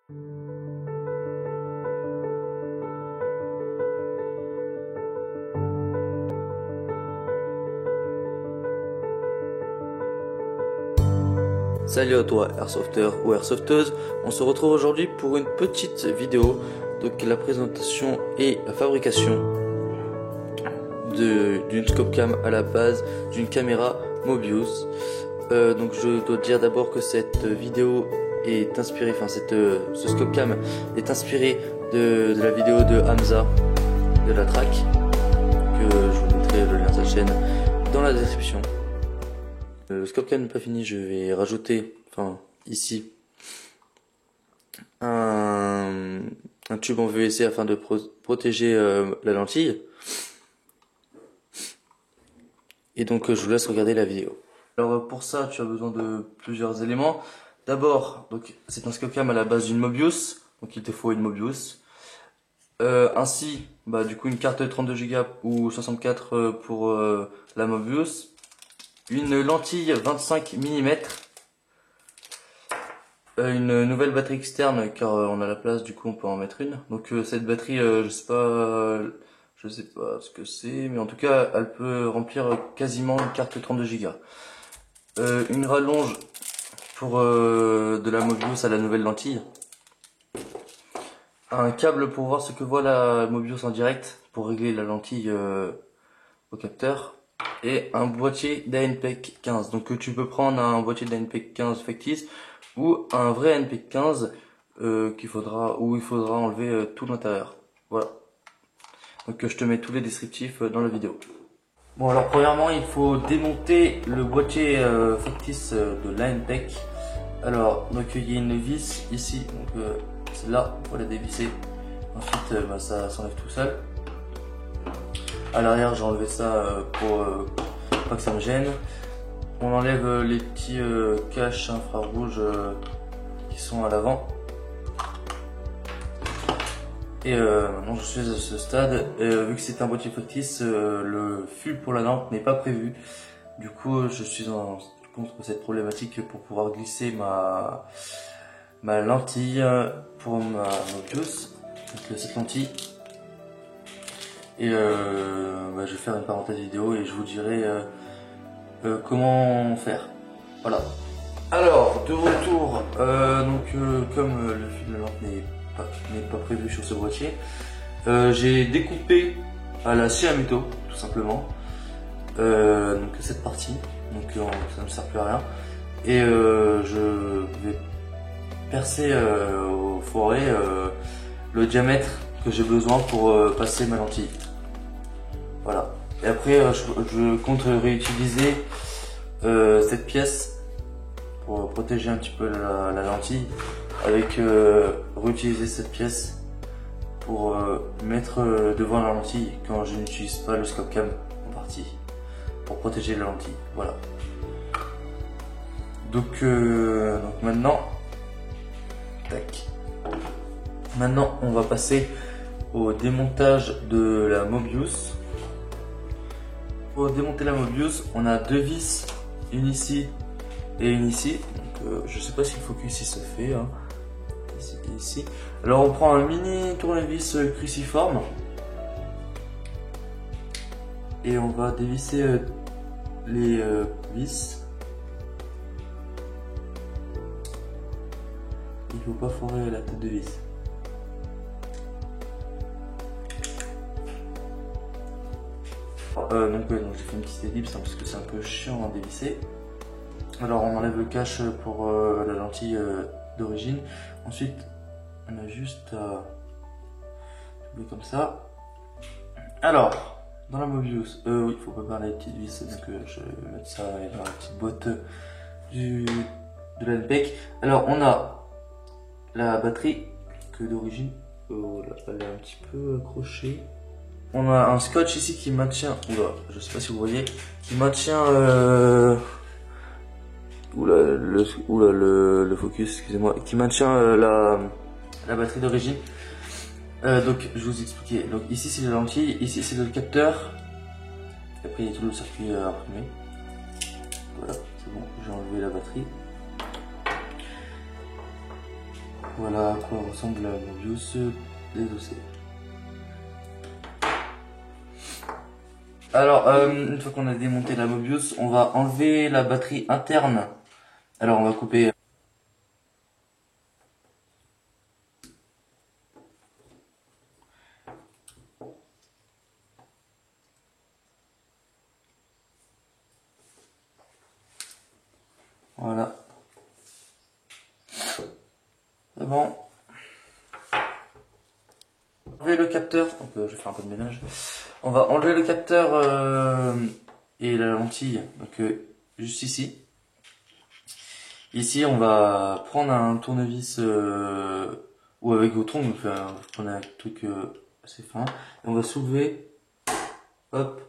Salut à toi Airsofter ou Airsofteuse, on se retrouve aujourd'hui pour une petite vidéo, donc la présentation et la fabrication d'une Scopecam à la base d'une caméra Mobius. Donc je dois dire d'abord que cette vidéo est inspirée, ce Scopecam est inspiré de la vidéo de Hamza de la track, que je vous mettrai le lien de sa chaîne dans la description. Le Scopecam n'est pas fini, je vais rajouter, ici, un tube en VEC afin de protéger la lentille. Et donc je vous laisse regarder la vidéo. Alors pour ça tu as besoin de plusieurs éléments. D'abord, donc c'est un Scopecam à la base d'une Mobius, donc il te faut une Mobius. Ainsi, du coup une carte 32 Go ou 64 pour la Mobius. Une lentille 25 mm, une nouvelle batterie externe car on a la place, du coup on peut en mettre une. Donc cette batterie, je sais pas ce que c'est, mais en tout cas elle peut remplir quasiment une carte 32 Go. Une rallonge pour de la Mobius à la nouvelle lentille. Un câble pour voir ce que voit la Mobius en direct pour régler la lentille au capteur. Et un boîtier d'ANPEC 15. Donc tu peux prendre un boîtier d'ANPEC 15 factice ou un vrai ANPEC 15 où il faudra enlever tout l'intérieur. Voilà. Donc je te mets tous les descriptifs dans la vidéo. Bon, alors premièrement il faut démonter le boîtier factice de l'ANPEC. Alors donc il y a une vis ici, donc celle-là, il faut la dévisser. Ensuite ça s'enlève tout seul. À l'arrière j'ai enlevé ça pour pas que ça me gêne. On enlève les petits caches infrarouges qui sont à l'avant. Et maintenant je suis à ce stade, vu que c'est un boîtier factice, le fil pour la lampe n'est pas prévu. Du coup je suis contre cette problématique pour pouvoir glisser ma lentille pour ma Mobius, donc cette lentille. Et je vais faire une parenthèse vidéo et je vous dirai comment faire. Voilà. Alors de retour, comme le fil de lampe n'est pas prévu sur ce boîtier, j'ai découpé à la scie à métaux tout simplement donc cette partie, donc ça ne sert plus à rien, et je vais percer au foret le diamètre que j'ai besoin pour passer ma lentille. Voilà. Et après je compte réutiliser cette pièce pour protéger un petit peu la lentille, avec réutiliser cette pièce pour mettre devant la lentille quand je n'utilise pas le Scopecam en partie, pour protéger la lentille. Voilà. Donc maintenant, tac. Maintenant on va passer au démontage de la Mobius. Pour démonter la Mobius, on a deux vis, une ici et une ici. Donc, je sais pas si le focus ici se fait, hein. Ici et ici. Alors on prend un mini tournevis cruciforme et on va dévisser les vis. Il faut pas foirer la tête de vis. Donc j'ai fait une petite ellipse parce que c'est un peu chiant à dévisser. Alors on enlève le cache pour la lentille d'origine. Ensuite on a juste à doubler comme ça. Alors dans la Mobius, oui, il faut préparer les petites vis, donc je vais mettre ça dans la petite boîte de l'ANPEC. Alors on a la batterie que d'origine, elle est un petit peu accrochée. On a un scotch ici qui maintient, je sais pas si vous voyez, qui maintient le focus, excusez-moi, qui maintient la batterie d'origine. Donc je vous expliquais, donc ici c'est la lentille, ici c'est le capteur, et après il y a tout le circuit imprimé. Voilà, c'est bon, j'ai enlevé la batterie. Voilà à quoi ressemble la Mobius désossée. Alors, une fois qu'on a démonté la Mobius, on va enlever la batterie interne. Alors, on va couper. Voilà. C'est bon. Enlever le capteur. Donc, je vais faire un peu de ménage. On va enlever le capteur et la lentille. Donc, juste ici. Ici, on va prendre un tournevis ou avec votre ongle. Enfin, vous prenez un truc assez fin. Et on va soulever. Hop.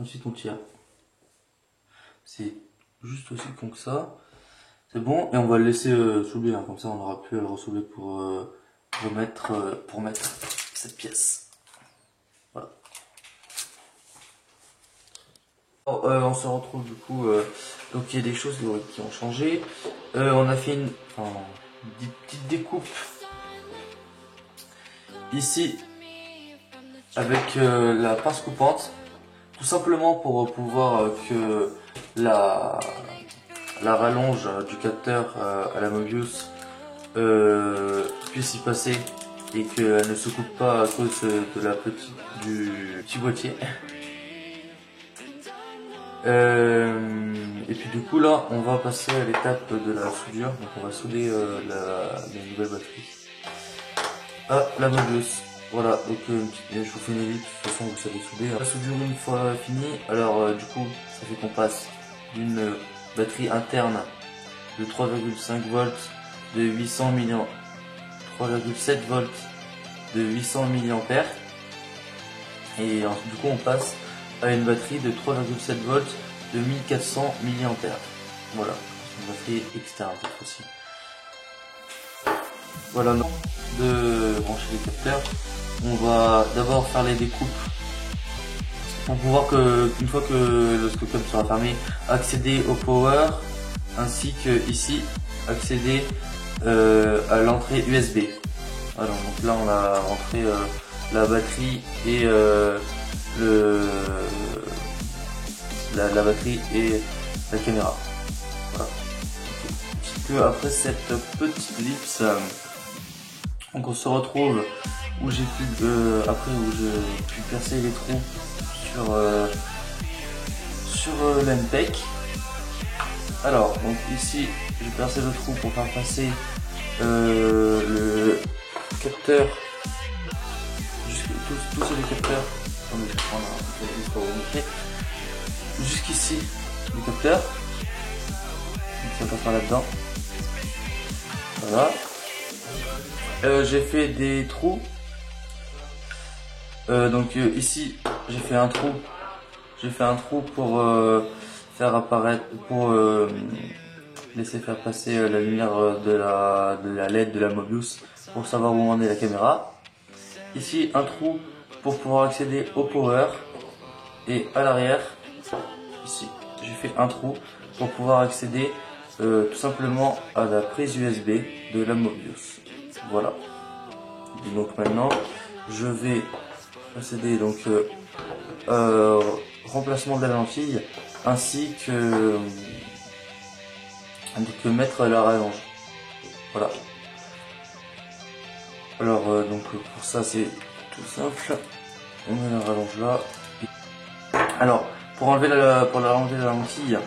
Ensuite, on tire. C'est juste aussi con que ça. C'est bon. Et on va le laisser soulever. Hein. Comme ça, on n'aura plus à le ressoulever pour mettre cette pièce. Voilà. Alors, on se retrouve du coup. Donc, il y a des choses qui ont changé. On a fait une petite découpe ici avec la pince coupante. Tout simplement pour pouvoir que la rallonge du capteur à la Mobius puisse y passer et qu'elle ne se coupe pas à cause de du petit boîtier. Et puis du coup là on va passer à l'étape de la soudure. Donc on va souder la nouvelle batterie à la Mobius. Voilà, donc je vous fais une ellipse, de toute façon vous savez souder. La soudure une fois finie, alors du coup ça fait qu'on passe d'une batterie interne de 3,5 volts de 800 mA, 3,7 volts de 800 mA, et du coup on passe à une batterie de 3,7 volts de 1400 mA. Voilà, une batterie externe cette fois-ci. Voilà, de brancher les capteurs. On va d'abord faire les découpes pour pouvoir une fois que le Scopem sera fermé, accéder au power, ainsi que ici accéder à l'entrée USB. Voilà, donc là on a rentré la batterie et la batterie et la caméra. Voilà. Un petit peu après cette petite ellipse, donc on se retrouve où j'ai pu percer les trous sur l'MPEG. Alors donc ici j'ai percé le trou pour faire passer le capteur tous les capteurs. Attendez, je vais prendre un peu pour vous montrer. Jusqu'ici le capteur, donc ça passe par là-dedans. Voilà. J'ai fait des trous. Donc ici j'ai fait un trou. J'ai fait un trou pour faire apparaître, pour laisser faire passer la lumière de la LED de la Mobius pour savoir où en est la caméra. Ici un trou pour pouvoir accéder au power, et à l'arrière ici j'ai fait un trou pour pouvoir accéder tout simplement à la prise USB de la Mobius. Voilà. Et donc maintenant je vais procéder donc remplacement de la lentille ainsi que mettre la rallonge. Voilà. Alors donc pour ça c'est tout simple. On met la rallonge là. Alors pour enlever pour rallonger la lentille,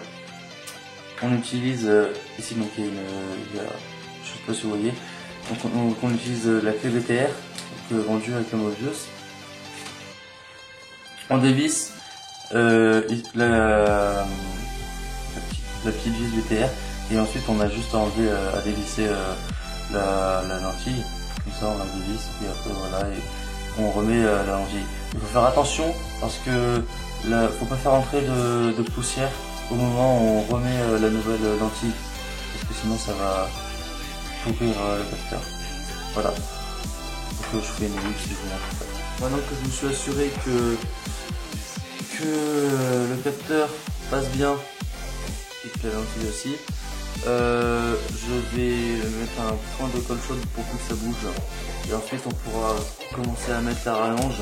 on utilise ici donc je sais pas si vous voyez. Donc on utilise la clé BTR vendue avec la Mobius. On dévisse la petite vis BTR et ensuite on a juste à enlever, à dévisser la lentille. Comme ça on la dévisse et après voilà, et on remet la lentille. Il faut faire attention parce que faut pas faire entrer de poussière au moment où on remet la nouvelle lentille, parce que sinon ça va pourrir le capteur. Voilà. Donc je fais une ellipse et je vous montre. Maintenant que je me suis assuré que le capteur passe bien et que la lentille aussi, Je vais mettre un point de colle chaude pour que ça bouge. Et ensuite on pourra commencer à mettre la rallonge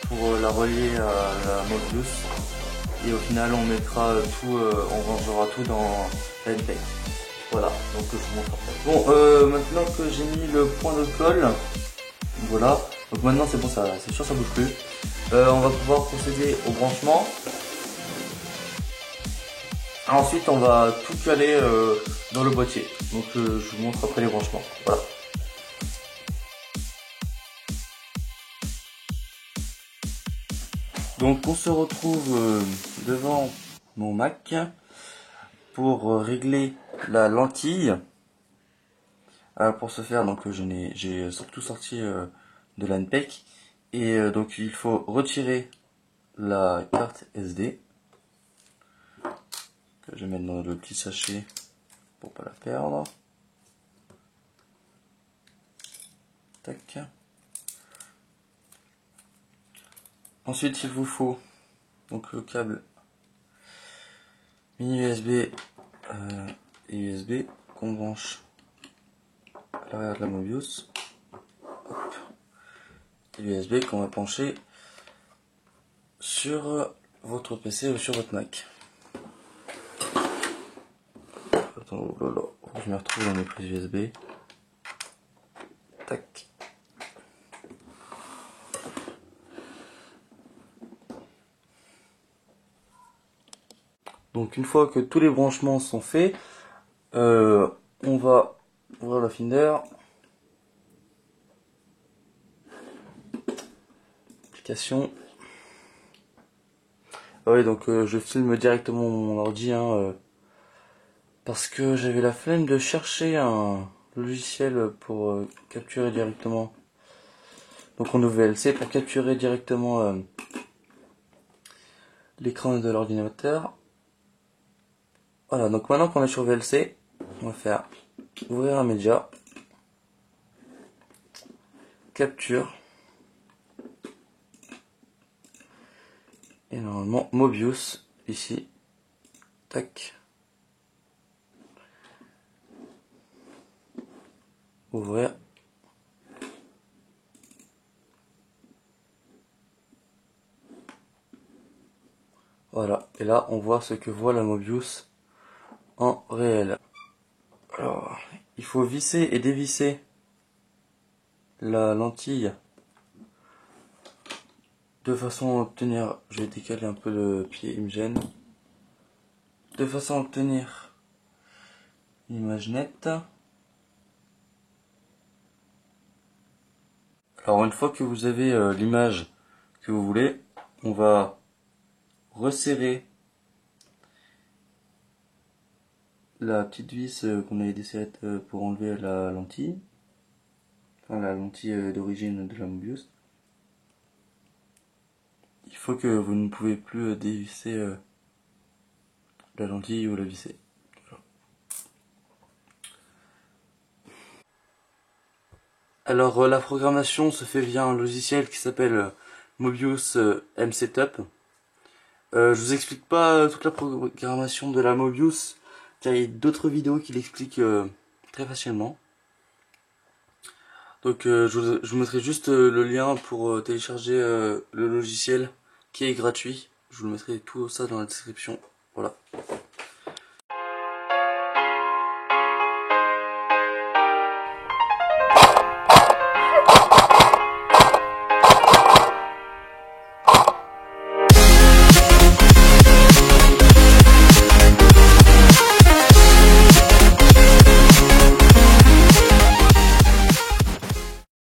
pour la relier à la Mobius. Et au final on mettra tout, on rangera tout dans la NPEG. Voilà, donc je vous montre après. Bon, maintenant que j'ai mis le point de colle, voilà. Donc maintenant c'est bon, c'est sûr ça bouge plus. On va pouvoir procéder au branchement. Ensuite on va tout caler dans le boîtier. Donc je vous montre après les branchements. Voilà. Donc on se retrouve devant mon Mac pour régler la lentille. Pour ce faire, donc j'ai surtout sorti de l'ANPEC et donc il faut retirer la carte SD que je vais mettre dans le petit sachet pour pas la perdre. Tac. Ensuite il vous faut donc le câble mini USB et USB qu'on branche à l'arrière de la Mobius. Hop. Et l'USB qu'on va pencher sur votre PC ou sur votre Mac. Attends, oh là là, je me retrouve dans mes prises USB. Tac. Donc une fois que tous les branchements sont faits, on va ouvrir le Finder. Application. Ah oui, donc je filme directement mon ordi parce que j'avais la flemme de chercher un logiciel pour capturer directement. Donc on ouvre VLC pour capturer directement l'écran de l'ordinateur. Voilà, donc maintenant qu'on est sur VLC, on va faire ouvrir un média, capture, et normalement Mobius ici, tac, ouvrir. Voilà, et là on voit ce que voit la Mobius en réel. Alors, il faut visser et dévisser la lentille de façon à obtenir, je vais décaler un peu le pied, il me gêne, de façon à obtenir l'image nette. Alors une fois que vous avez l'image que vous voulez, on va resserrer la petite vis qu'on avait desserrée pour enlever la lentille, enfin la lentille d'origine de la Mobius. Il faut que vous ne pouvez plus dévisser la lentille ou la visser. Voilà. Alors la programmation se fait via un logiciel qui s'appelle Mobius MSetup. Je vous explique pas toute la programmation de la Mobius, car il y a d'autres vidéos qui l'expliquent très facilement. Donc je vous mettrai juste le lien pour télécharger le logiciel qui est gratuit. Je vous mettrai tout ça dans la description. Voilà.